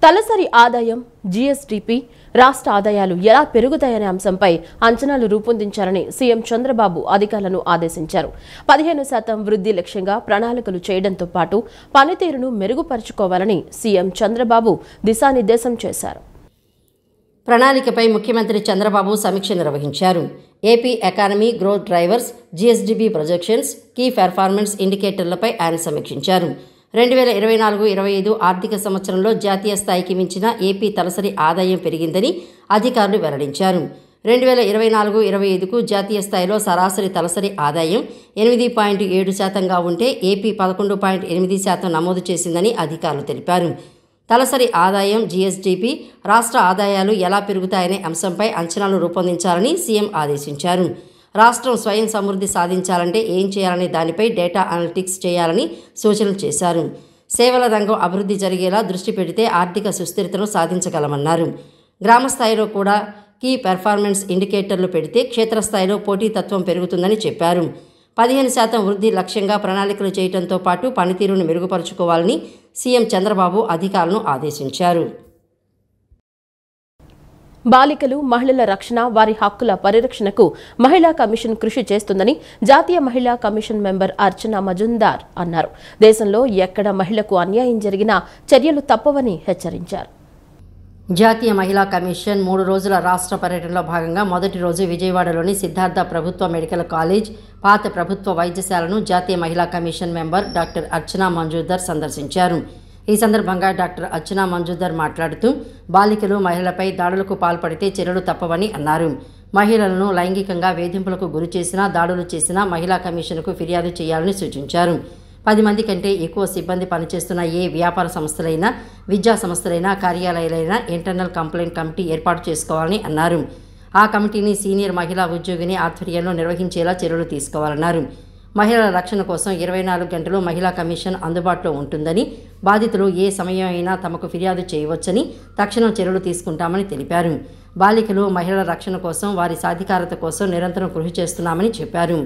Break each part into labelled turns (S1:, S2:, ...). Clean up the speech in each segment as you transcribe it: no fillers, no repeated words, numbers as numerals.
S1: తలసరి ఆదాయం, జీఎస్డీపీ, రాష్ట్ర ఆదాయాలు ఎలా పెరుగుతాయనే అంశంపై అంచనాలు రూపొందించాలని సీఎం చంద్రబాబు అధికారులను ఆదేశించారు. 15% వృద్ధి లక్ష్యంగా ప్రణాళికలు చేయడంతో పాటు పనితీరును మెరుగుపరుచుకోవాలని సీఎం చంద్రబాబు దిశానిర్దేశం చేశారు.
S2: ప్రణాళికపై ముఖ్యమంత్రి చంద్రబాబు సమీక్ష నిర్వహించారు. AP economy growth drivers, GSDP projections, key performance ఇండికేటర్లపై ఆయన సమీక్షించారు. 2024-25 ఆర్థిక సంవత్సరంలో జాతీయ స్థాయికి మించిన ఏపీ తలసరి ఆదాయం పెరిగిందని అధికారులు వెల్లడించారు. 2024-25కు జాతీయ స్థాయిలో సరాసరి తలసరి ఆదాయం 8.7%గా ఉంటే ఏపీ 11.8% నమోదు చేసిందని అధికారులు తెలిపారు. తలసరి ఆదాయం, జీఎస్డీపీ, రాష్ట్ర ఆదాయాలు ఎలా పెరుగుతాయనే అంశంపై అంచనాలు రూపొందించాలని సీఎం ఆదేశించారు. రాష్ట్రం స్వయం సమృద్ధి సాధించాలంటే ఏం చేయాలనే దానిపై డేటా అనలిటిక్స్ చేయాలని సూచనలు చేశారు. సేవల రంగం అభివృద్ధి జరిగేలా దృష్టి పెడితే ఆర్థిక సుస్థిరతను సాధించగలమన్నారు. గ్రామ స్థాయిలో కూడా కీ పెర్ఫార్మెన్స్ ఇండికేటర్లు పెడితే క్షేత్రస్థాయిలో పోటీతత్వం పెరుగుతుందని చెప్పారు. 15% వృద్ధి లక్ష్యంగా ప్రణాళికలు చేయడంతో పాటు పనితీరును మెరుగుపరుచుకోవాలని సీఎం చంద్రబాబు అధికారులను ఆదేశించారు.
S1: బాలికలు, మహిళల రక్షణ, వారి హక్కుల పరిరక్షణకు మహిళా కమిషన్ కృషి చేస్తుందని జాతీయ మహిళా కమిషన్ మెంబర్ అర్చనా మజుందార్ అన్నారు. దేశంలో ఎక్కడ మహిళకు అన్యాయం జరిగినా చర్యలు తప్పవని హెచ్చరించారు.
S2: జాతీయ మహిళా కమిషన్ 3 రోజుల రాష్ట్ర పర్యటనలో భాగంగా మొదటి రోజు విజయవాడలోని సిద్ధార్థ ప్రభుత్వ మెడికల్ కాలేజ్, పాత ప్రభుత్వ వైద్యశాలను జాతీయ మహిళా కమిషన్ మెంబర్ డాక్టర్ అర్చనా మంజుదార్ సందర్శించారు. ఈ సందర్భంగా డాక్టర్ అర్చనా మంజుదార్ మాట్లాడుతూ బాలికలు, మహిళలపై దాడులకు పాల్పడితే చర్యలు తప్పవని అన్నారు. మహిళలను లైంగికంగా వేధింపులకు గురి చేసినా, దాడులు చేసినా మహిళా కమిషన్కు ఫిర్యాదు చేయాలని సూచించారు. 10 మంది కంటే ఎక్కువ సిబ్బంది పనిచేస్తున్న ఏ వ్యాపార సంస్థలైనా, విద్యా సంస్థలైనా, కార్యాలయాలైనా ఇంటర్నల్ కంప్లైంట్ కమిటీ ఏర్పాటు చేసుకోవాలని అన్నారు. ఆ కమిటీని సీనియర్ మహిళా ఉద్యోగిని ఆధ్వర్యంలో నిర్వహించేలా చర్యలు తీసుకోవాలన్నారు. మహిళల రక్షణ కోసం 24 గంటలు మహిళా కమిషన్ అందుబాటులో ఉంటుందని, బాధితులు ఏ సమయం అయినా తమకు ఫిర్యాదు చేయవచ్చని, తక్షణం చర్యలు తీసుకుంటామని తెలిపారు. బాలికలు, మహిళల రక్షణ కోసం, వారి సాధికారత కోసం నిరంతరం కృషి చేస్తున్నామని చెప్పారు.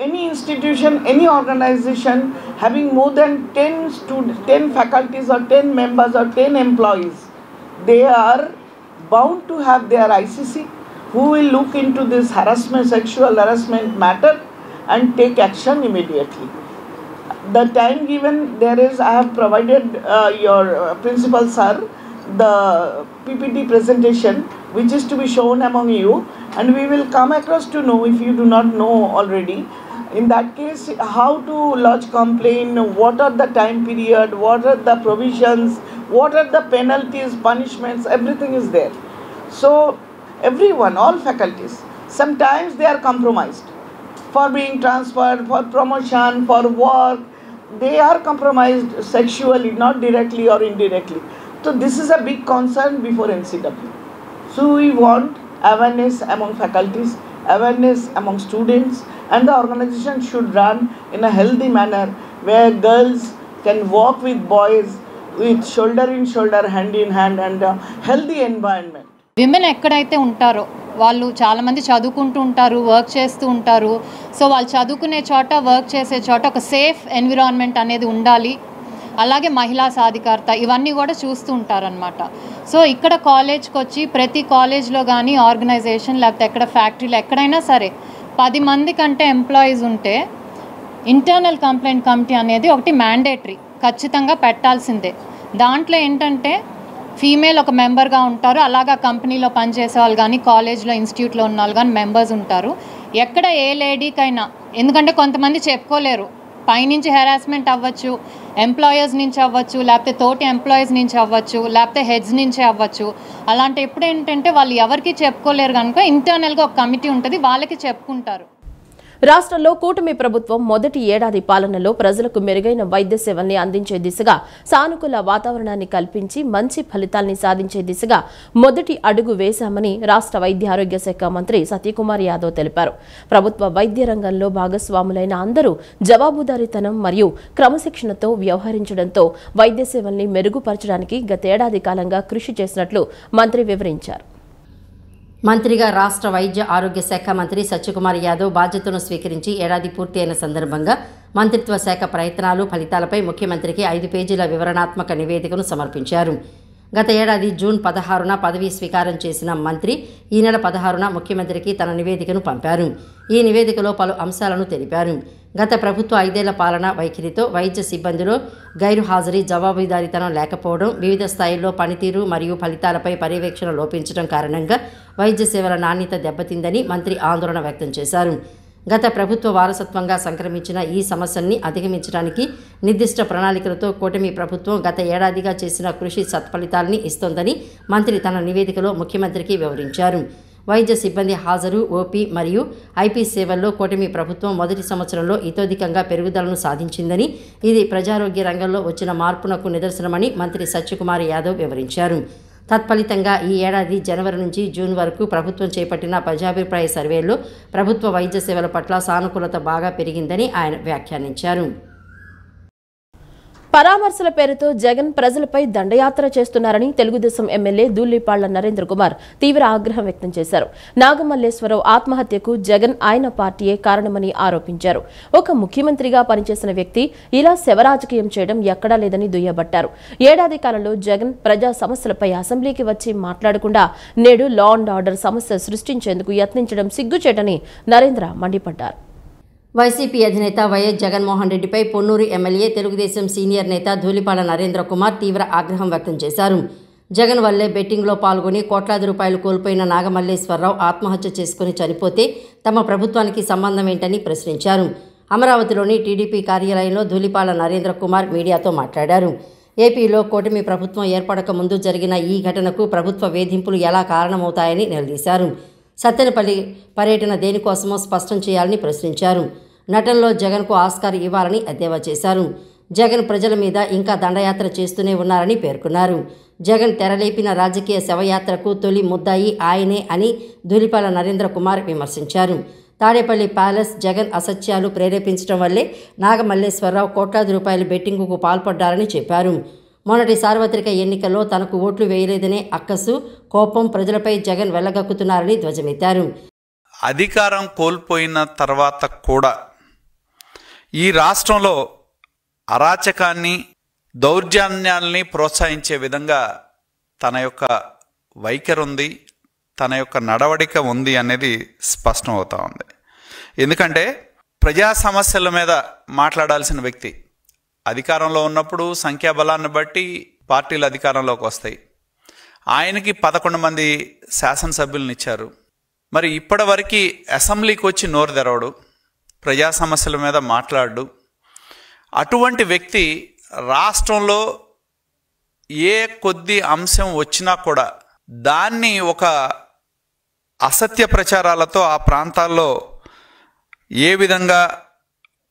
S3: Any institution, any organization having more than 10 faculties or 10 members or 10 employees, they are bound to have their ICC who will look into this harassment, sexual harassment matter and take action immediately. The time given there is, I have provided your principal sir the PPT presentation which is to be shown among you, and we will come across to know if you do not know already. In that case, how to lodge complaint, what are the time period, what are the provisions, what are the penalties, punishments, everything is there. So everyone, all faculties, sometimes they are compromised for being transferred, for promotion, for work. They are compromised sexually, not directly or indirectly. So this is a big concern before NCW. So we want awareness among faculties, awareness among students, and the organization should run in a healthy manner where girls can walk with boys with shoulder in shoulder, hand in hand, and a healthy environment.
S4: Women ఎక్కడైతే ఉంటారో వాళ్ళు చాలామంది చదువుకుంటూ ఉంటారు, work చేస్తూ ఉంటారు. So వాళ్ళు చదువుకునే చోట, వర్క్ చేసే చోట ఒక సేఫ్ ఎన్విరాన్మెంట్ అనేది ఉండాలి. అలాగే మహిళా సాధికారత ఇవన్నీ కూడా చూస్తూ ఉంటారనమాట. సో ఇక్కడ కాలేజ్కి వచ్చి ప్రతి కాలేజ్లో కానీ ఆర్గనైజేషన్ లేకపోతే ఎక్కడ ఫ్యాక్టరీలో ఎక్కడైనా సరే 10 మంది కంటే ఎంప్లాయీస్ ఉంటే ఇంటర్నల్ కంప్లైంట్ కమిటీ అనేది ఒకటి మ్యాండేటరీ, ఖచ్చితంగా పెట్టాల్సిందే. దాంట్లో ఏంటంటే ఫీమేల్ ఒక మెంబర్గా ఉంటారు, అలాగా కంపెనీలో పనిచేసే వాళ్ళు కానీ, కాలేజ్లో, ఇన్స్టిట్యూట్లో ఉన్న వాళ్ళు కానీ మెంబర్స్ ఉంటారు. ఎక్కడ ఏ లేడీకైనా, ఎందుకంటే కొంతమంది చెప్పుకోలేరు, పైనుంచి హెరాస్మెంట్ అవ్వచ్చు, ఎంప్లాయర్స్ నుంచి అవ్వచ్చు, లేకపోతే తోటి ఎంప్లాయీస్ నుంచి అవ్వచ్చు, లేకపోతే హెడ్స్ నుంచి అవ్వచ్చు. అలాంటి ఎప్పుడు ఏంటంటే వాళ్ళు ఎవరికి చెప్పుకోలేరు కనుక ఇంటర్నల్గా ఒక కమిటీ ఉంటుంది, వాళ్ళకి చెప్పుకుంటారు.
S1: రాష్ట్రంలో కూటమి ప్రభుత్వం మొదటి ఏడాది పాలనలో ప్రజలకు మెరుగైన వైద్య సేవల్ని అందించే దిశగా సానుకూల వాతావరణాన్ని కల్పించి మంచి ఫలితాల్ని సాధించే దిశగా మొదటి అడుగు వేశామని రాష్ట్ర వైద్య ఆరోగ్య శాఖ మంత్రి సత్యకుమార్ యాదవ్ తెలిపారు. ప్రభుత్వ వైద్య రంగంలో భాగస్వాములైన అందరూ జవాబుదారీతనం మరియు క్రమశిక్షణతో వ్యవహరించడంతో వైద్య సేవల్ని మెరుగుపరచడానికి గతేడాది కాలంగా కృషి చేసినట్లు మంత్రి వివరించారు.
S2: మంత్రిగా రాష్ట్ర వైద్య ఆరోగ్య శాఖ మంత్రి సత్యకుమార్ యాదవ్ బాధ్యతను స్వీకరించి ఏడాది పూర్తి అయిన సందర్భంగా మంత్రిత్వ శాఖ ప్రయత్నాలు, ఫలితాలపై ముఖ్యమంత్రికి 5 పేజీల వివరణాత్మక నివేదికను సమర్పించారు. గత ఏడాది జూన్ 16న పదవీ స్వీకారం చేసిన మంత్రి ఈ నెల 16న ముఖ్యమంత్రికి తన నివేదికను పంపారు. ఈ నివేదికలో పలు అంశాలను తెలిపారు. గత ప్రభుత్వ 5 ఏళ్ల పాలన వైఖరితో వైద్య సిబ్బందిలో గైరుహాజరీ, జవాబుదారీతనం లేకపోవడం, వివిధ స్థాయిల్లో పనితీరు మరియు ఫలితాలపై పర్యవేక్షణ లోపించడం కారణంగా వైద్య సేవల నాణ్యత దెబ్బతిందని మంత్రి ఆందోళన వ్యక్తం చేశారు. గత ప్రభుత్వ వారసత్వంగా సంక్రమించిన ఈ సమస్యల్ని అధిగమించడానికి నిర్దిష్ట ప్రణాళికలతో కూటమి ప్రభుత్వం గత ఏడాదిగా చేసిన కృషి సత్ఫలితాలని ఇస్తోందని మంత్రి తన నివేదికలో ముఖ్యమంత్రికి వివరించారు. వైద్య సిబ్బంది హాజరు, ఓపీ మరియు ఐపీ సేవల్లో కూటమి ప్రభుత్వం మొదటి సంవత్సరంలో ఇతోధికంగా పెరుగుదలను సాధించిందని, ఇది ప్రజారోగ్య రంగంలో వచ్చిన మార్పునకు నిదర్శనమని మంత్రి సత్యకుమార్ యాదవ్ వివరించారు. తత్ఫలితంగా ఈ ఏడాది జనవరి నుంచి జూన్ వరకు ప్రభుత్వం చేపట్టిన ప్రజాభిప్రాయ సర్వేలో ప్రభుత్వ వైద్య సేవల పట్ల సానుకూలత బాగా పెరిగిందని ఆయన వ్యాఖ్యానించారు.
S1: పరామర్శల పేరుతో జగన్ ప్రజలపై దండయాత్ర చేస్తున్నారని తెలుగుదేశం ఎమ్మెల్యే ధూళిపాళ్ల నరేంద్ర కుమార్ తీవ్ర ఆగ్రహం వ్యక్తం చేశారు. నాగమల్లేశ్వరరావు ఆత్మహత్యకు జగన్ ఆయన పార్టీయే కారణమని ఆరోపించారు. ఒక ముఖ్యమంత్రిగా పనిచేసిన వ్యక్తి ఇలా శవరాజకీయం చేయడం ఎక్కడా లేదని దుయ్యబట్టారు. ఏడాది కాలంలో జగన్ ప్రజా సమస్యలపై అసెంబ్లీకి వచ్చి మాట్లాడకుండా నేడు లా అండ్ ఆర్డర్ సమస్య సృష్టించేందుకు యత్నించడం సిగ్గుచేటని నరేంద్ర మండిపడ్డారు.
S2: వైసీపీ అధినేత వైఎస్ జగన్మోహన్ రెడ్డిపై పొన్నూరు ఎమ్మెల్యే తెలుగుదేశం సీనియర్ నేత ధూళిపాళ్ల నరేంద్ర కుమార్ తీవ్ర ఆగ్రహం వ్యక్తం చేశారు. జగన్ వల్లే బెట్టింగ్లో పాల్గొని కోట్లాది రూపాయలు కోల్పోయిన నాగమల్లేశ్వరరావు ఆత్మహత్య చేసుకుని చనిపోతే తమ ప్రభుత్వానికి సంబంధం ఏంటని ప్రశ్నించారు. అమరావతిలోని టీడీపీ కార్యాలయంలో ధూళిపాళ్ల నరేంద్ర కుమార్ మీడియాతో మాట్లాడారు. ఏపీలో కూటమి ప్రభుత్వం ఏర్పడక ముందు జరిగిన ఈ ఘటనకు ప్రభుత్వ వేధింపులు ఎలా కారణమవుతాయని నిలదీశారు. సత్తెనపల్లి పర్యటన దేనికోసమో స్పష్టం చేయాలని ప్రశ్నించారు. నటనలో జగన్కు ఆస్కార్ ఇవ్వాలని ఎద్దేవా చేశారు. జగన్ ప్రజల మీద ఇంకా దండయాత్ర చేస్తూనే ఉన్నారని పేర్కొన్నారు. జగన్ తెరలేపిన రాజకీయ శవయాత్రకు తొలి ముద్దాయి ఆయనే అని ధూళిపాళ్ల నరేంద్ర కుమార్ విమర్శించారు. తాడేపల్లి ప్యాలెస్ జగన్ అసత్యాలు ప్రేరేపించడం వల్లే నాగమల్లేశ్వరరావు కోట్లాది రూపాయల బెట్టింగుకు పాల్పడ్డారని చెప్పారు. మొన్నటి సార్వత్రిక ఎన్నికల్లో తనకు ఓట్లు వేయలేదనే అక్కసు, కోపం ప్రజలపై జగన్ వెళ్లగక్కుతున్నారని ధ్వజమెత్తారు.
S5: అధికారం కోల్పోయిన తర్వాత కూడా ఈ రాష్ట్రంలో అరాచకాన్ని, దౌర్జన్యాల్ని ప్రోత్సహించే విధంగా తన యొక్క వైఖరి ఉంది, తన యొక్క నడవడిక ఉంది అనేది స్పష్టం అవుతా ఉంది. ఎందుకంటే ప్రజా సమస్యల మీద మాట్లాడాల్సిన వ్యక్తి అధికారంలో ఉన్నప్పుడు సంఖ్యాబలాన్ని బట్టి పార్టీలు అధికారంలోకి వస్తాయి. ఆయనకి 11 మంది శాసనసభ్యులను ఇచ్చారు. మరి ఇప్పటివరకు అసెంబ్లీకి వచ్చి నోరు తెరవడు, ప్రజా సమస్యల మీద మాట్లాడు. అటువంటి వ్యక్తి రాష్ట్రంలో ఏ కొద్ది అంశం వచ్చినా కూడా దాన్ని ఒక అసత్య ప్రచారాలతో ఆ ప్రాంతాల్లో ఏ విధంగా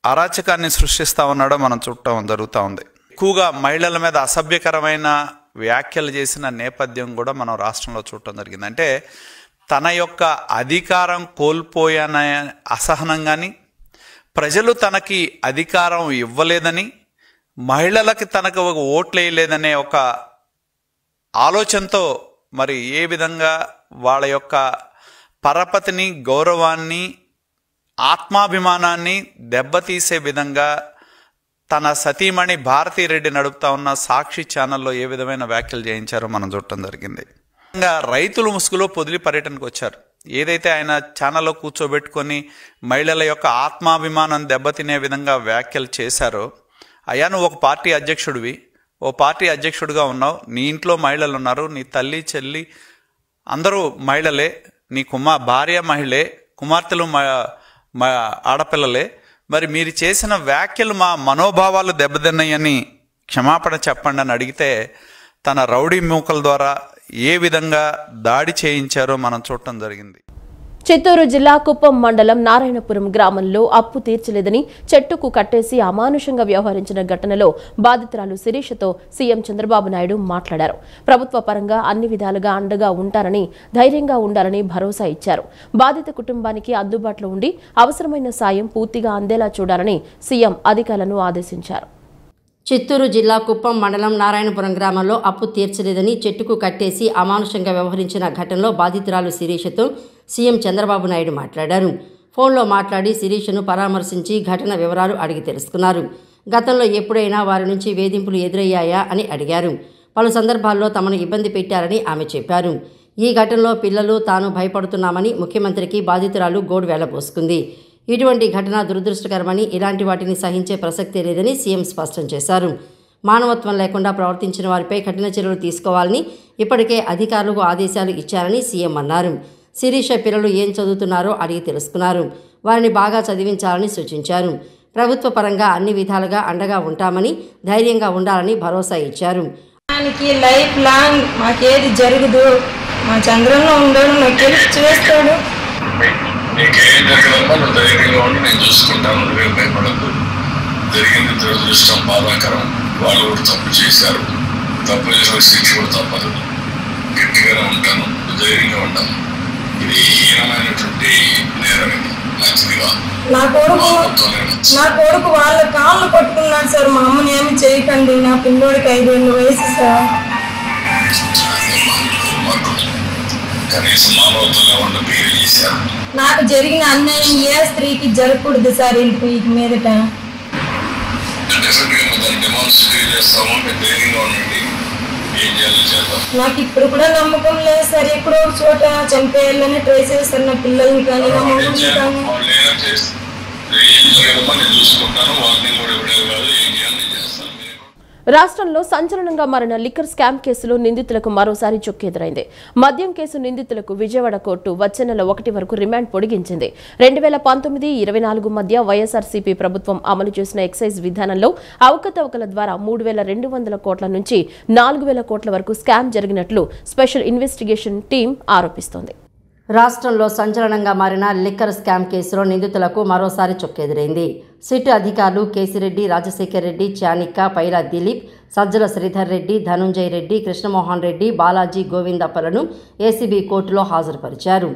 S5: అరాచకాన్ని సృష్టిస్తూ ఉన్నాడో మనం చూడటం జరుగుతూ ఉంది. ఎక్కువగా మహిళల మీద అసభ్యకరమైన వ్యాఖ్యలు చేసిన నేపథ్యం కూడా మనం రాష్ట్రంలో చూడటం జరిగింది. అంటే తన యొక్క అధికారం కోల్పోయనే అసహనం కానీ, ప్రజలు తనకి అధికారం ఇవ్వలేదని, మహిళలకి తనకు ఒక ఓట్లు వేయలేదనే ఒక ఆలోచనతో మరి ఏ విధంగా వాళ్ళ యొక్క పరపతిని, గౌరవాన్ని, ఆత్మాభిమానాన్ని దెబ్బతీసే విధంగా తన సతీమణి భారతీరెడ్డి నడుపుతా ఉన్న సాక్షి ఛానల్లో ఏ విధమైన వ్యాఖ్యలు చేయించారో మనం చూడటం జరిగింది. రైతుల ముసుగులో పొదిలి పర్యటనకు వచ్చారు. ఏదైతే ఆయన ఛానల్లో కూర్చోబెట్టుకొని మహిళల యొక్క ఆత్మాభిమానం దెబ్బతినే విధంగా వ్యాఖ్యలు చేశారో, అయ్యా నువ్వు ఒక పార్టీ అధ్యక్షుడివి, ఓ పార్టీ అధ్యక్షుడిగా ఉన్నావు, నీ ఇంట్లో మహిళలు ఉన్నారు, నీ తల్లి చెల్లి అందరూ మహిళలే, నీ భార్య మహిళే, కుమార్తెలు ఆడపిల్లలే, మరి మీరు చేసిన వ్యాఖ్యలు మా మనోభావాలు దెబ్బతిన్నాయని క్షమాపణ చెప్పండి అని అడిగితే తన రౌడీ మూకల ద్వారా ఏ విధంగా దాడి చేయించారో మనం చూడటం జరిగింది.
S1: చిత్తూరు జిల్లా కుప్పం మండలం నారాయణపురం గ్రామంలో అప్పు తీర్చలేదని చెట్టుకు కట్టేసి అమానుషంగా వ్యవహరించిన ఘటనలో బాధితురాలు శిరీషతో సీఎం చంద్రబాబు నాయుడు మాట్లాడారు. ప్రభుత్వ పరంగా అన్ని విధాలుగా అండగా ఉంటారని, ధైర్యంగా ఉండాలని భరోసా ఇచ్చారు. బాధిత కుటుంబానికి అందుబాటులో ఉండి అవసరమైన సాయం పూర్తిగా అందేలా చూడాలని సీఎం అధికారులను ఆదేశించారు.
S2: చిత్తూరు జిల్లా కుప్పం మండలం నారాయణపురం గ్రామంలో అప్పు తీర్చలేదని చెట్టుకు కట్టేసి అమానుషంగా వ్యవహరించిన ఘటనలో బాధితురాలు శిరీషతో సీఎం చంద్రబాబు నాయుడు మాట్లాడారు. ఫోన్లో మాట్లాడి శిరీషను పరామర్శించి ఘటన వివరాలు అడిగి తెలుసుకున్నారు. గతంలో ఎప్పుడైనా వారి నుంచి వేధింపులు ఎదురయ్యాయా అని అడిగారు. పలు సందర్భాల్లో తమను ఇబ్బంది పెట్టారని ఆమె చెప్పారు. ఈ ఘటనలో పిల్లలు తాను భయపడుతున్నామని ముఖ్యమంత్రికి బాధితురాలు గోడు వెళ్లబోసుకుంది. ఇటువంటి ఘటన దురదృష్టకరమని, ఇలాంటి వాటిని సహించే ప్రసక్తే లేదని సీఎం స్పష్టం చేశారు. మానవత్వం లేకుండా ప్రవర్తించిన వారిపై కఠిన చర్యలు తీసుకోవాలని ఇప్పటికే అధికారులకు ఆదేశాలు ఇచ్చారని సీఎం అన్నారు. శిరీష పిల్లలు ఏం చదువుతున్నారో అడిగి తెలుసుకున్నారు. వారిని బాగా చదివించాలని సూచించారు. ప్రభుత్వ పరంగా అన్ని విధాలుగా అండగా ఉంటామని, ధైర్యంగా ఉండాలని భరోసా ఇచ్చారు.
S6: లైఫ్ లాంగ్ మాకేది జరగదు, మా చంద్రంలో ఉండడు, నాకు హెల్ప్ చేస్తాడు.
S7: నీకేం జరగదమ్మా, నువ్వు ధైర్యంగా ఉండి నేను చూసుకుంటాను, నువ్వేం భయపడద్దు. జరిగింది దురదృష్టం, బాధాకరం. వాళ్ళు కూడా తప్పు చేశారు, తప్పు చేసిన శిక్ష కూడా తప్పదు. గట్టిగానే ఉంటాను, ధైర్యంగా ఉంటాను. ఇది హీనమైనటువంటి నేరం, ఇది మంచిదిగా.
S6: నా కొడుకు వాళ్ళ కాళ్ళు పట్టుకున్నాడు సార్, మా అమ్మని ఏమి చేయకండి, నా పిల్లోడికి 5 ఏళ్ళ వయసు సార్.
S7: కనీసం మానవత్వంగా ఉండ పేరు చేశారు.
S6: నాకు జరిగిన అన్యాయం ఏ స్త్రీకి జరగకూడదు సార్. వెళ్ళిపోయి మీదట నాకు ఇప్పుడు కూడా నమ్మకం లేదు సార్. ఎక్కడో ఒక చోట చంపేయాలని ట్రై చేస్తారు నా పిల్లల్ని కానీ, నా మొగుడిని కానీ.
S1: రాష్ట్రంలో సంచలనంగా మారిన లిక్కర్ స్కామ్ కేసులో నిందితులకు మరోసారి చుక్కెదురైంది. మద్యం కేసు నిందితులకు విజయవాడ కోర్టు వచ్చే నెల 1 వరకు రిమాండ్ పొడిగించింది. 2019-24 మధ్య వైఎస్ఆర్సీపీ ప్రభుత్వం అమలు చేసిన ఎక్సైజ్ విధానంలో అవకతవకల ద్వారా 3,200 కోట్ల నుంచి 4,000 కోట్ల వరకు స్కామ్ జరిగినట్లు స్పెషల్ ఇన్వెస్టిగేషన్ టీం ఆరోపిస్తోంది.
S2: రాష్ట్రంలో సంచలనంగా మారిన లిక్కర్ స్కామ్ కేసులో నిందితులకు మరోసారి చుక్కెదురైంది. సిట్ అధికారులు కేసిరెడ్డి, రాజశేఖర్ రెడ్డి, చానిక్క, పైలా దిలీప్, సజ్జల శ్రీధర్ రెడ్డి, ధనుంజయ రెడ్డి, కృష్ణమోహన్ రెడ్డి, బాలాజీ గోవిందప్పలను ఏసీబీ కోర్టులో హాజరుపరిచారు.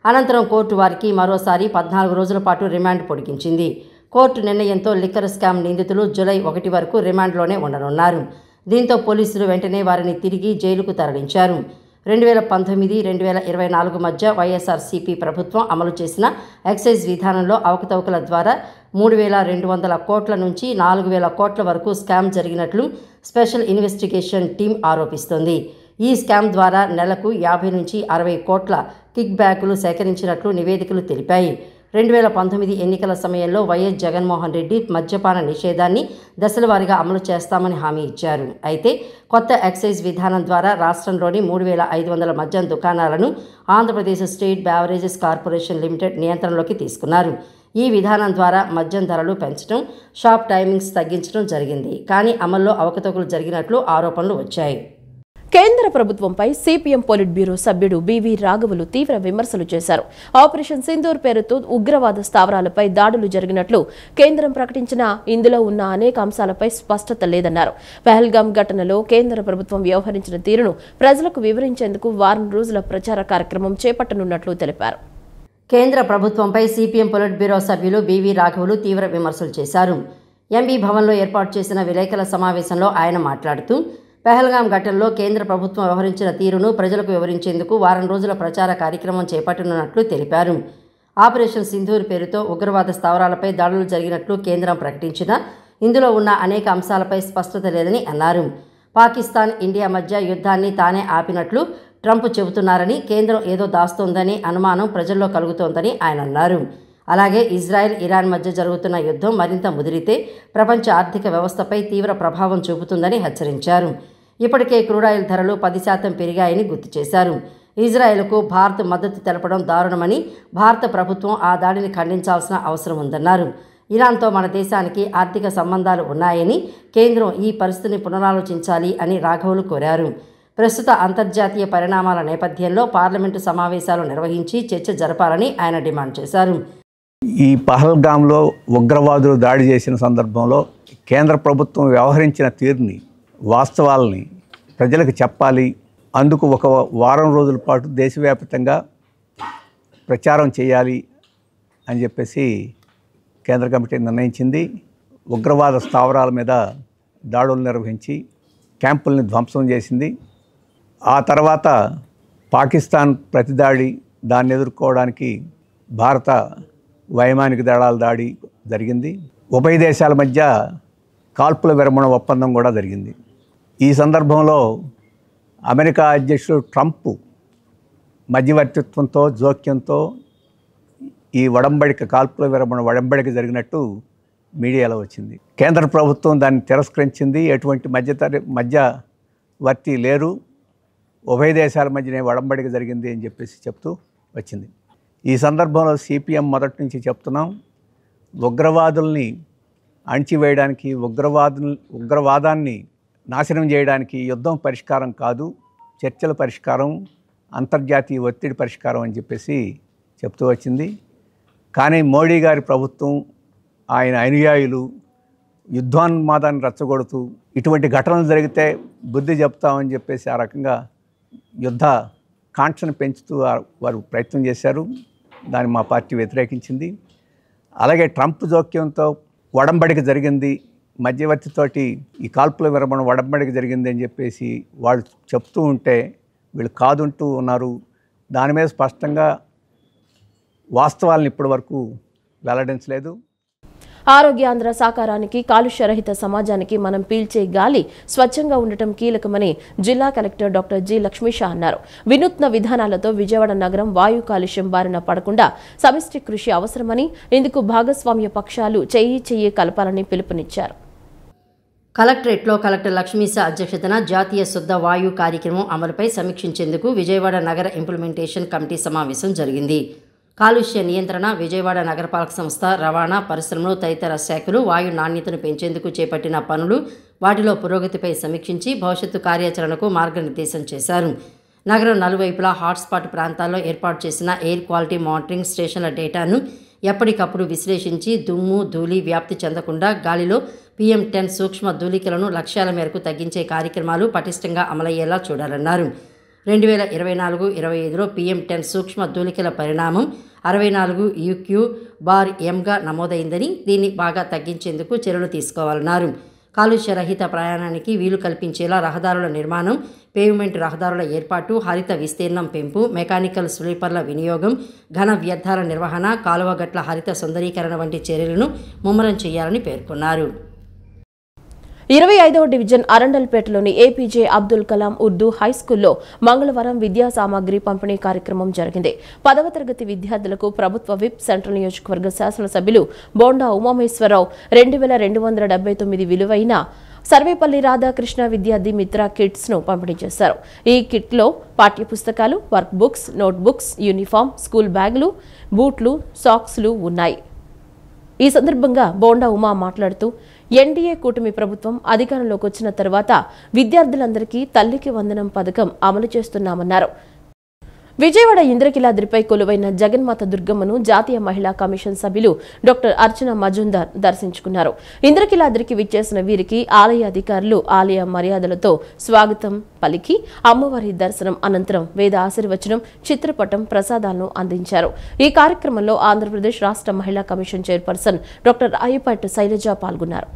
S2: అనంతరం కోర్టు వారికి మరోసారి 14 రోజుల పాటు రిమాండ్ పొడిగించింది. కోర్టు నిర్ణయంతో లిక్కర్ స్కామ్ నిందితులు జూలై 1 వరకు రిమాండ్లోనే ఉండనున్నారు. దీంతో పోలీసులు వెంటనే వారిని తిరిగి జైలుకు తరలించారు. 2019-2024 మధ్య వైఎస్ఆర్సీపీ ప్రభుత్వం అమలు చేసిన ఎక్సైజ్ విధానంలో అవకతవకల ద్వారా 3,200 కోట్ల నుంచి 4,000 కోట్ల వరకు స్కామ్ జరిగినట్లు స్పెషల్ ఇన్వెస్టిగేషన్ టీం ఆరోపిస్తోంది. ఈ స్కామ్ ద్వారా నెలకు 50 నుంచి 60 కోట్ల కిక్ బ్యాకులు సేకరించినట్లు నివేదికలు తెలిపాయి. 2019 ఎన్నికల సమయంలో వైఎస్ జగన్మోహన్ రెడ్డి మద్యపాన నిషేధాన్ని దశలవారీగా అమలు చేస్తామని హామీ ఇచ్చారు. అయితే కొత్త ఎక్సైజ్ విధానం ద్వారా రాష్ట్రంలోని 3,500 మద్యం దుకాణాలను Andhra Pradesh state beverages corporation limited నియంత్రణలోకి తీసుకున్నారు. ఈ విధానం ద్వారా మద్యం ధరలు పెంచడం, షాప్ టైమింగ్స్ తగ్గించడం జరిగింది. కానీ అమల్లో అవకతవకలు జరిగినట్లు ఆరోపణలు వచ్చాయి.
S1: కేంద్ర ప్రభుత్వంపై సిపిఎం పొలిట్ బ్యూరో సభ్యుడు బివి రాఘవులు తీవ్ర విమర్శలు చేశారు. ఆపరేషన్ సింధూర్ పేరుతో ఉగ్రవాద స్థావరాలపై దాడులు జరిగినట్లు కేంద్రం ప్రకటించినా ఇందులో ఉన్న అనేక అంశాలపై స్పష్టత లేదన్నారు. పహల్గాం ఘటనలో కేంద్ర ప్రభుత్వం వ్యవహరించిన తీరును ప్రజలకు వివరించేందుకు వారం రోజుల ప్రచార కార్యక్రమం చేపట్టనున్నట్లు తెలిపారు.
S2: కేంద్ర ప్రభుత్వంపై సిపిఎం పొలిట్ బ్యూరో సభ్యులు బివి రాఘవులు తీవ్ర విమర్శలు చేశారు. ఎంబీ భవన్లో ఏర్పాటు చేసిన విలేకరుల సమావేశంలో ఆయన మాట్లాడుతూ పహల్గాం ఘటనలో కేంద్ర ప్రభుత్వం వ్యవహరించిన తీరును ప్రజలకు వివరించేందుకు వారం రోజుల ప్రచార కార్యక్రమం చేపట్టనున్నట్లు తెలిపారు. ఆపరేషన్ సింధూర్ పేరుతో ఉగ్రవాద స్థావరాలపై దాడులు జరిగినట్లు కేంద్రం ప్రకటించినా ఇందులో ఉన్న అనేక అంశాలపై స్పష్టత లేదని అన్నారు. పాకిస్తాన్, ఇండియా మధ్య యుద్ధాన్ని తానే ఆపినట్లు ట్రంప్ చెబుతున్నారని, కేంద్రం ఏదో దాస్తోందని అనుమానం ప్రజల్లో కలుగుతోందని ఆయన అన్నారు. అలాగే ఇజ్రాయెల్, ఇరాన్ మధ్య జరుగుతున్న యుద్ధం మరింత ముదిరితే ప్రపంచ ఆర్థిక వ్యవస్థపై తీవ్ర ప్రభావం చూపుతుందని హెచ్చరించారు. ఇప్పటికే క్రూడాయిల్ ధరలు 10% పెరిగాయని గుర్తు చేశారు. ఇజ్రాయెల్కు భారత్ మద్దతు తెలపడం దారుణమని, భారత ప్రభుత్వం ఆ దాడిని ఖండించాల్సిన అవసరం ఉందన్నారు. ఇరాన్తో మన దేశానికి ఆర్థిక సంబంధాలు ఉన్నాయని, కేంద్రం ఈ పరిస్థితిని పునరాలోచించాలి అని రాఘవులు కోరారు. ప్రస్తుత అంతర్జాతీయ పరిణామాల నేపథ్యంలో పార్లమెంటు సమావేశాలు నిర్వహించి చర్చ జరపాలని ఆయన డిమాండ్ చేశారు.
S8: ఈ పహల్గాంలో ఉగ్రవాదులు దాడి చేసిన సందర్భంలో కేంద్ర ప్రభుత్వం వ్యవహరించిన తీరుని, వాస్తవాలని ప్రజలకు చెప్పాలి. అందుకు ఒక వారం రోజుల పాటు దేశవ్యాప్తంగా ప్రచారం చేయాలి అని చెప్పేసి కేంద్ర కమిటీ నిర్ణయించింది. ఉగ్రవాద స్థావరాల మీద దాడులు నిర్వహించి క్యాంపుల్ని ధ్వంసం చేసింది. ఆ తర్వాత పాకిస్తాన్ ప్రతిదాడి, దాన్ని ఎదుర్కోవడానికి భారత వైమానిక దళాల దాడి జరిగింది. ఉభయ దేశాల మధ్య కాల్పుల విరమణ ఒప్పందం కూడా జరిగింది. ఈ సందర్భంలో అమెరికా అధ్యక్షుడు ట్రంప్ మధ్యవర్తిత్వంతో జోక్యంతో ఈ కాల్పుల విరమణ ఒడంబడిక జరిగినట్టు మీడియాలో వచ్చింది. కేంద్ర ప్రభుత్వం దాన్ని తిరస్కరించింది. ఎటువంటి మధ్యవర్తి లేరు, ఉభయ దేశాల మధ్యనే ఒడంబడిక జరిగింది అని చెప్పేసి చెప్తూ వచ్చింది. ఈ సందర్భంలో సిపిఎం మొదటి నుంచి చెప్తున్నాం, ఉగ్రవాదుల్ని అణిచివేయడానికి, ఉగ్రవాదాన్ని నాశనం చేయడానికి యుద్ధం పరిష్కారం కాదు, చర్చల పరిష్కారం, అంతర్జాతీయ ఒత్తిడి పరిష్కారం అని చెప్పేసి చెప్తూ వచ్చింది. కానీ మోడీ గారి ప్రభుత్వం, ఆయన అనుయాయులు యుద్ధాన్మాదాన్ని రెచ్చగొడుతూ ఇటువంటి ఘటనలు జరిగితే బుద్ధి చెప్తామని చెప్పేసి ఆ రకంగా యుద్ధ కాంక్షను పెంచుతూ వారు ప్రయత్నం చేశారు. దాన్ని మా పార్టీ వ్యతిరేకించింది. అలాగే ట్రంప్ జోక్యంతో ఒడంబడిక జరిగింది, మధ్యవర్తితోటి ఈ కాల్పుల విరమణ ఒడంబడిక జరిగింది అని చెప్పేసి వాళ్ళు చెప్తూ ఉంటే వీళ్ళు కాదుంటూ ఉన్నారు. దాని మీద స్పష్టంగా వాస్తవాలను ఇప్పటి వరకు వెల్లడించలేదు.
S1: ఆరోగ్యాంధ్ర సాకారానికి, కాలుష్యరహిత సమాజానికి మనం పీల్చే గాలి స్వచ్ఛంగా ఉండటం కీలకమని జిల్లా కలెక్టర్ డాక్టర్ జి లక్ష్మీషా అన్నారు. వినూత్న విధానాలతో విజయవాడ నగరం వాయు కాలుష్యం బారిన పడకుండా సమిష్టి కృషి అవసరమని, ఇందుకు భాగస్వామ్య పక్షాలు చెయ్యి కలపాలని పిలుపునిచ్చారు.
S2: కలెక్టరేట్లో కలెక్టర్ లక్ష్మీషా అధ్యక్షతన జాతీయ శుద్ధ వాయు కార్యక్రమం అమలుపై సమీక్షించేందుకు విజయవాడ నగర ఇంప్లిమెంటేషన్ కమిటీ సమావేశం జరిగింది. కాలుష్య నియంత్రణ, విజయవాడ నగరపాలక సంస్థ, రవాణా, పరిశ్రమలు తదితర శాఖలు వాయు నాణ్యతను పెంచేందుకు చేపట్టిన పనులు, వాటిలో పురోగతిపై సమీక్షించి భవిష్యత్తు కార్యాచరణకు మార్గనిర్దేశం చేశారు. నగరం నలువైపులా హాట్స్పాట్ ప్రాంతాల్లో ఏర్పాటు చేసిన ఎయిర్ క్వాలిటీ మానిటరింగ్ స్టేషన్ల డేటాను ఎప్పటికప్పుడు విశ్లేషించి దుమ్ము, ధూళి వ్యాప్తి చెందకుండా గాలిలో PM10 సూక్ష్మ ధూళికలను లక్ష్యాల మేరకు తగ్గించే కార్యక్రమాలు పటిష్టంగా అమలయ్యేలా చూడాలన్నారు. 2024-25లో PM10 సూక్ష్మ ధూళికల పరిణామం 64 UQ/M నమోదైందని, దీన్ని బాగా తగ్గించేందుకు చర్యలు తీసుకోవాలన్నారు. కాలుష్య రహిత ప్రయాణానికి వీలు కల్పించేలా రహదారుల నిర్మాణం, పేవ్మెంట్ రహదారుల ఏర్పాటు, హరిత విస్తీర్ణం పెంపు, మెకానికల్ స్లీపర్ల వినియోగం, ఘన వ్యర్థాల నిర్వహణ, కాలువగట్ల హరిత సుందరీకరణ వంటి చర్యలను ముమ్మరం చేయాలని పేర్కొన్నారు.
S1: 25వ డివిజన్ అరండల్పేటలోని ఏపీజే అబ్దుల్ కలాం ఉర్దూ హైస్కూల్లో మంగళవారం విద్యా సామాగ్రి పంపిణీ కార్యక్రమం జరిగింది. 10వ తరగతి విద్యార్థులకు ప్రభుత్వ విప్ సెంట్రల్ నియోజకవర్గ శాసనసభ్యులు బోండా ఉమామేశ్వరరావు 2279 విలువైన సర్వేపల్లి రాధాకృష్ణ విద్యార్థి మిత్ర కిట్స్ ను పంపిణీ చేశారు. ఈ కిట్ లో పాఠ్యపుస్తకాలు, work books, note books, uniform, school బ్యాగులు, బూట్లు, సాక్స్లు ఉన్నాయి. ఈ సందర్భంగా బోండా ఉమా మాట్లాడుతూ ఎన్డీఏ కూటమి ప్రభుత్వం అధికారంలోకి వచ్చిన తర్వాత విద్యార్థులందరికీ తల్లికి వందనం పథకం అమలు చేస్తున్నామన్నారు. విజయవాడ ఇంద్రకీలాద్రిపై కొలువైన జగన్మాత దుర్గమ్మను జాతీయ మహిళా కమిషన్ సభ్యులు డాక్టర్ అర్చన మజుందార్ దర్శించుకున్నారు. ఇంద్రకీలాద్రికి విచ్చేసిన వీరికి ఆలయ అధికారులు ఆలయ మర్యాదలతో స్వాగతం పలికి అమ్మవారి దర్శనం అనంతరం వేద ఆశీర్వచనం, చిత్రపటం, ప్రసాదాలను అందించారు. ఈ కార్యక్రమంలో ఆంధ్రప్రదేశ్ రాష్ట్ర మహిళా కమిషన్ చైర్పర్సన్ డాక్టర్ అయ్యపట్ శైలజ పాల్గొన్నారు.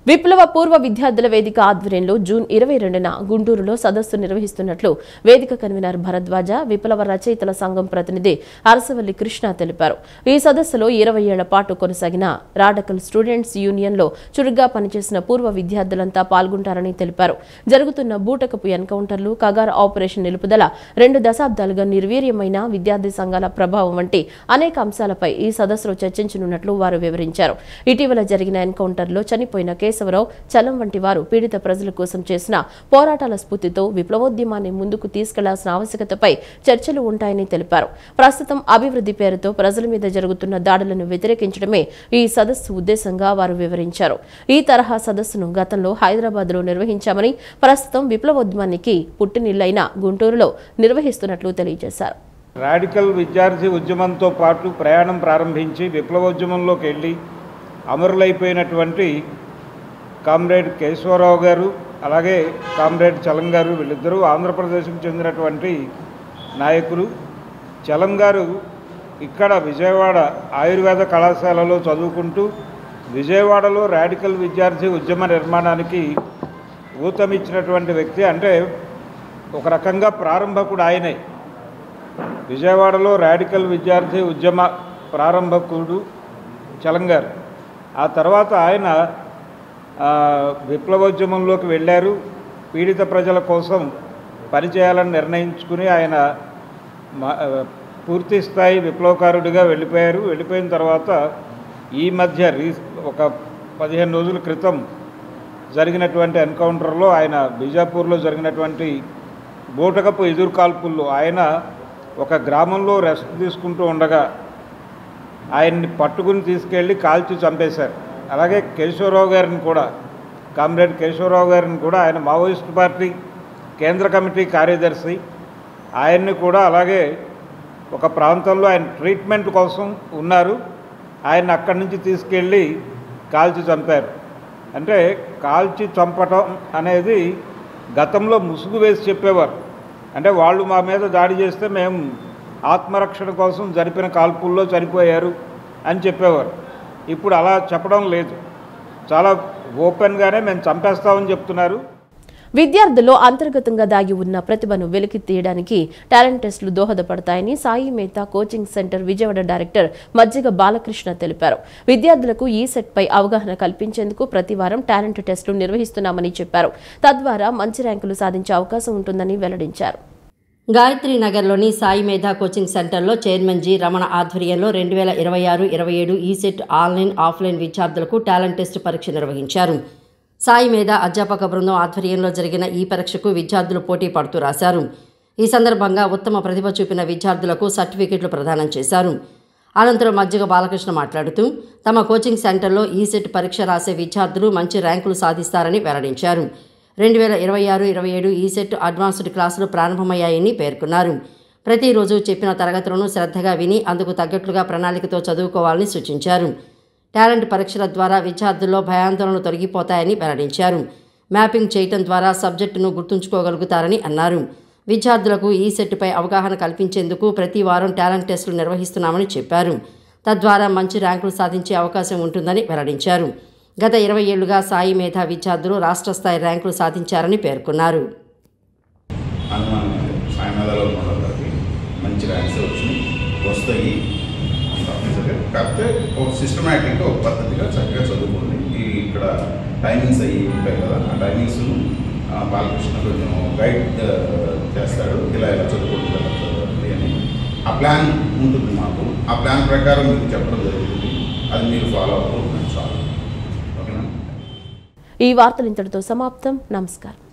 S1: విప్లవ పూర్వ విద్యార్థుల వేదిక ఆధ్వర్యంలో జూన్ 22న గుంటూరులో సదస్సు నిర్వహిస్తున్నట్లు వేదిక కన్వీనర్ భరద్వాజ, విప్లవ రచయితల సంఘం ప్రతినిధి అరసవల్లి కృష్ణ తెలిపారు. ఈ సదస్సులో 20 ఏళ్ల పాటు కొనసాగిన రాడకల్ స్టూడెంట్స్ యూనియన్లో చురుగ్గా పనిచేసిన పూర్వ విద్యార్థులంతా పాల్గొంటారని తెలిపారు. జరుగుతున్న బూటకపు ఎన్కౌంటర్లు, కగార్ ఆపరేషన్ నిలుపుదల, 2 దశాబ్దాలుగా నిర్వీర్యమైన విద్యార్థి సంఘాల ప్రభావం వంటి అనేక అంశాలపై ఈ సదస్సులో చర్చించనున్నట్లు వారు వివరించారు. ఇటీవల జరిగిన ఎన్కౌంటర్లో చనిపోయిన కేశవరావు, చలం వంటి వారు పీడిత ప్రజల కోసం చేసిన పోరాటాల స్ఫూర్తితో విప్లవోద్యమాన్ని ముందుకు తీసుకెళ్లాల్సిన ఆవశ్యకతపై చర్చలు ఉంటాయని తెలిపారు. ప్రస్తుతం అభివృద్ధి పేరుతో ప్రజల మీద జరుగుతున్న దాడులను వ్యతిరేకించడమే ఈ సదస్సు ఉద్దేశంగా వారు వివరించారు. ఈ తరహా సదస్సును గతంలో హైదరాబాద్లో నిర్వహించామని, ప్రస్తుతం విప్లవోద్యమానికి పుట్టినిల్లైన గుంటూరులో నిర్వహిస్తున్నట్లు తెలియజేశారు.
S9: రాడికల్ విద్యార్థి ఉద్యమంతో పాటు ప్రయాణం ప్రారంభించి విప్లవోద్యమంలోకి వెళ్ళి అమరులైపోయినటువంటి కామ్రేడ్ కేశవరావు గారు, అలాగే కామ్రేడ్ చలం గారు, వీళ్ళిద్దరూ ఆంధ్రప్రదేశ్కు చెందినటువంటి నాయకులు. చలం గారు ఇక్కడ విజయవాడ ఆయుర్వేద కళాశాలలో చదువుకుంటూ విజయవాడలో రాడికల్ విద్యార్థి ఉద్యమ నిర్మాణానికి ఊతమిచ్చినటువంటి వ్యక్తి. అంటే ఒక రకంగా ప్రారంభకుడు ఆయనే. విజయవాడలో రాడికల్ విద్యార్థి ఉద్యమ ప్రారంభకుడు చలం గారు. ఆ తర్వాత ఆయన విప్లవోద్యమంలోకి వెళ్ళారు. పీడిత ప్రజల కోసం పనిచేయాలని నిర్ణయించుకుని ఆయన పూర్తి స్థాయి విప్లవకారుడిగా వెళ్ళిపోయారు. వెళ్ళిపోయిన తర్వాత ఈ మధ్య ఒక 15 రోజుల క్రితం జరిగినటువంటి ఎన్కౌంటర్లో ఆయన బీజాపూర్లో జరిగినటువంటి బూటకపు ఎదురుకాల్పుల్లో ఆయన ఒక గ్రామంలో రెస్ట్ తీసుకుంటూ ఉండగా ఆయన్ని పట్టుకుని తీసుకెళ్ళి కాల్చి చంపేశారు. అలాగే కేశవరావు గారిని కూడా, కామ్రేడ్ కేశవరావు గారిని కూడా, ఆయన మావోయిస్ట్ పార్టీ కేంద్ర కమిటీ కార్యదర్శి, ఆయన్ని కూడా అలాగే ఒక ప్రాంతంలో ఆయన ట్రీట్మెంట్ కోసం ఉన్నారు. ఆయన అక్కడి నుంచి తీసుకెళ్ళి కాల్చి చంపారు. అంటే కాల్చి చంపటం అనేది గతంలో ముసుగు వేసి చెప్పేవారు. అంటే వాళ్ళు మా మీద దాడి చేస్తే మేము ఆత్మరక్షణ కోసం జరిపిన కాల్పుల్లో చనిపోయారు అని చెప్పేవారు. ఇప్పుడు అలా చెప్పడం లేదు. చాలా ఓపెన్గానే మేము చంపేస్తామని చెప్తున్నారు.
S1: విద్యార్థుల్లో అంతర్గతంగా దాగి ఉన్న ప్రతిభను వెలికి తీయడానికి టాలెంట్ టెస్టులు దోహదపడతాయని Sai Metha coaching centre Vijayawada director Majjiga Balakrishna తెలిపారు. విద్యార్థులకు ఈ సెట్పై అవగాహన కల్పించేందుకు ప్రతి వారం టాలెంట్ టెస్టులు నిర్వహిస్తున్నామని చెప్పారు. తద్వారా మంచి ర్యాంకులు సాధించే అవకాశం ఉంటుందని వెల్లడించారు.
S2: గాయత్రి నగర్లోని సాయి మేధా కోచింగ్ సెంటర్లో చైర్మన్ జి రమణ ఆధ్వర్యంలో 2026-27 ఈసెట్ ఆన్లైన్, ఆఫ్లైన్ విద్యార్థులకు టాలెంట్ టెస్ట్ పరీక్ష నిర్వహించారు. సాయి మేధా అధ్యాపక బృందం ఆధ్వర్యంలో జరిగిన ఈ పరీక్షకు విద్యార్థులు పోటీ పడుతూ రాశారు. ఈ సందర్భంగా ఉత్తమ ప్రతిభ చూపిన విద్యార్థులకు సర్టిఫికెట్లు ప్రదానం చేశారు. అనంతరం మజ్జిగ బాలకృష్ణ మాట్లాడుతూ తమ కోచింగ్ సెంటర్లో ఈసెట్ పరీక్ష రాసే విద్యార్థులు మంచి ర్యాంకులు సాధిస్తారని వెల్లడించారు. 2026-27 ఈసెట్ అడ్వాన్స్డ్ క్లాసులు ప్రారంభమయ్యాయని పేర్కొన్నారు. ప్రతిరోజు చెప్పిన తరగతులను శ్రద్ధగా విని అందుకు తగ్గట్లుగా ప్రణాళికతో చదువుకోవాలని సూచించారు. టాలెంట్ పరీక్షల ద్వారా విద్యార్థుల్లో భయాందోళనలు తొలగిపోతాయని వెల్లడించారు. మ్యాపింగ్ చేయటం ద్వారా సబ్జెక్టును గుర్తుంచుకోగలుగుతారని అన్నారు. విద్యార్థులకు ఈ సెట్పై అవగాహన కల్పించేందుకు ప్రతి వారం టాలెంట్ టెస్టులు నిర్వహిస్తున్నామని చెప్పారు. తద్వారా మంచి ర్యాంకులు సాధించే అవకాశం ఉంటుందని వెల్లడించారు. గత 20 ఏళ్లుగా సాయి మేధా విద్యార్థులు రాష్ట్ర స్థాయి ర్యాంకులు సాధించారని పేర్కొన్నారు.
S10: కాకపోతే ఒక సిస్టమేటిక్గా ఒక పద్ధతిగా చక్కగా చదువుకోండి. ఇక్కడ టైమింగ్స్ అయ్యి ఉంటాయి కదా, ఆ టైమింగ్స్ బాలకృష్ణ కొంచెం గైడ్ చేస్తాడు. ఇలా చదువుకోండి అని ఆ ప్లాన్ ఉంటుంది మాకు. ఆ ప్లాన్ ప్రకారం మీకు చెప్పడం జరుగుతుంది. అది మీరు ఫాలో అవ్వడం చాలు. ఓకేనా?
S1: ఈ వార్తలు ఇంతటితో సమాప్తం. నమస్కారం.